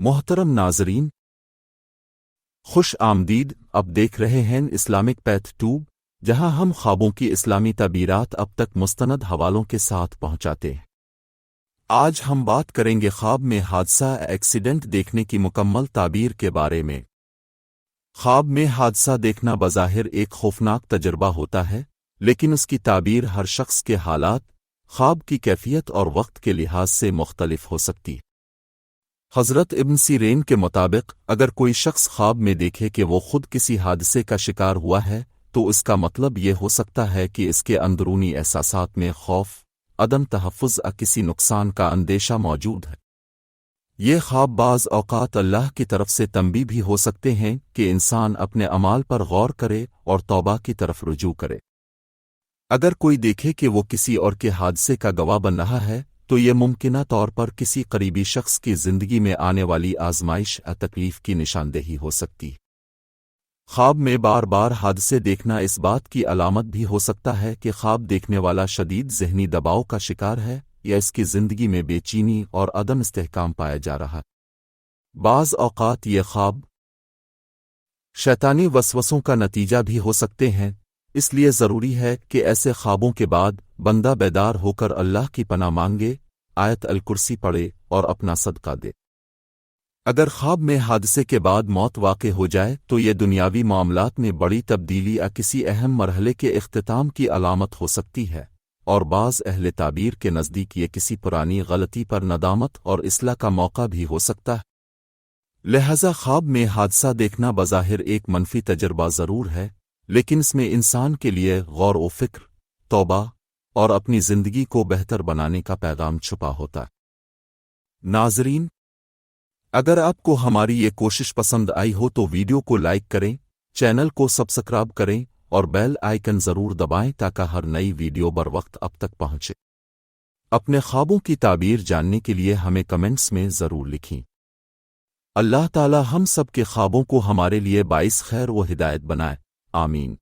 محترم ناظرین، خوش آمدید۔ اب دیکھ رہے ہیں اسلامک پیتھ ٹیوب، جہاں ہم خوابوں کی اسلامی تعبیرات اب تک مستند حوالوں کے ساتھ پہنچاتے ہیں۔ آج ہم بات کریں گے خواب میں حادثہ ایکسیڈنٹ دیکھنے کی مکمل تعبیر کے بارے میں۔ خواب میں حادثہ دیکھنا بظاہر ایک خوفناک تجربہ ہوتا ہے، لیکن اس کی تعبیر ہر شخص کے حالات، خواب کی کیفیت اور وقت کے لحاظ سے مختلف ہو سکتی ہے۔ حضرت ابن سیرین کے مطابق اگر کوئی شخص خواب میں دیکھے کہ وہ خود کسی حادثے کا شکار ہوا ہے تو اس کا مطلب یہ ہو سکتا ہے کہ اس کے اندرونی احساسات میں خوف، عدم تحفظ یا کسی نقصان کا اندیشہ موجود ہے۔ یہ خواب بعض اوقات اللہ کی طرف سے تنبیہ بھی ہو سکتے ہیں کہ انسان اپنے اعمال پر غور کرے اور توبہ کی طرف رجوع کرے۔ اگر کوئی دیکھے کہ وہ کسی اور کے حادثے کا گواہ بن رہا ہے تو یہ ممکنہ طور پر کسی قریبی شخص کی زندگی میں آنے والی آزمائش یا تکلیف کی نشاندہی ہو سکتی ہے۔ خواب میں بار بار حادثے دیکھنا اس بات کی علامت بھی ہو سکتا ہے کہ خواب دیکھنے والا شدید ذہنی دباؤ کا شکار ہے یا اس کی زندگی میں بے چینی اور عدم استحکام پایا جا رہا ہے۔ بعض اوقات یہ خواب شیطانی وسوسوں کا نتیجہ بھی ہو سکتے ہیں، اس لیے ضروری ہے کہ ایسے خوابوں کے بعد بندہ بیدار ہو کر اللہ کی پناہ مانگے، آیت الکرسی پڑھے اور اپنا صدقہ دے۔ اگر خواب میں حادثے کے بعد موت واقع ہو جائے تو یہ دنیاوی معاملات میں بڑی تبدیلی یا کسی اہم مرحلے کے اختتام کی علامت ہو سکتی ہے، اور بعض اہل تعبیر کے نزدیک یہ کسی پرانی غلطی پر ندامت اور اصلاح کا موقع بھی ہو سکتا ہے۔ لہذا خواب میں حادثہ دیکھنا بظاہر ایک منفی تجربہ ضرور ہے، لیکن اس میں انسان کے لیے غور و فکر، توبہ اور اپنی زندگی کو بہتر بنانے کا پیغام چھپا ہوتا ہے۔ ناظرین، اگر آپ کو ہماری یہ کوشش پسند آئی ہو تو ویڈیو کو لائک کریں، چینل کو سبسکرائب کریں اور بیل آئیکن ضرور دبائیں تاکہ ہر نئی ویڈیو بر وقت اب تک پہنچے۔ اپنے خوابوں کی تعبیر جاننے کے لیے ہمیں کمنٹس میں ضرور لکھیں۔ اللہ تعالی ہم سب کے خوابوں کو ہمارے لیے باعث خیر و ہدایت بنائے، آمین۔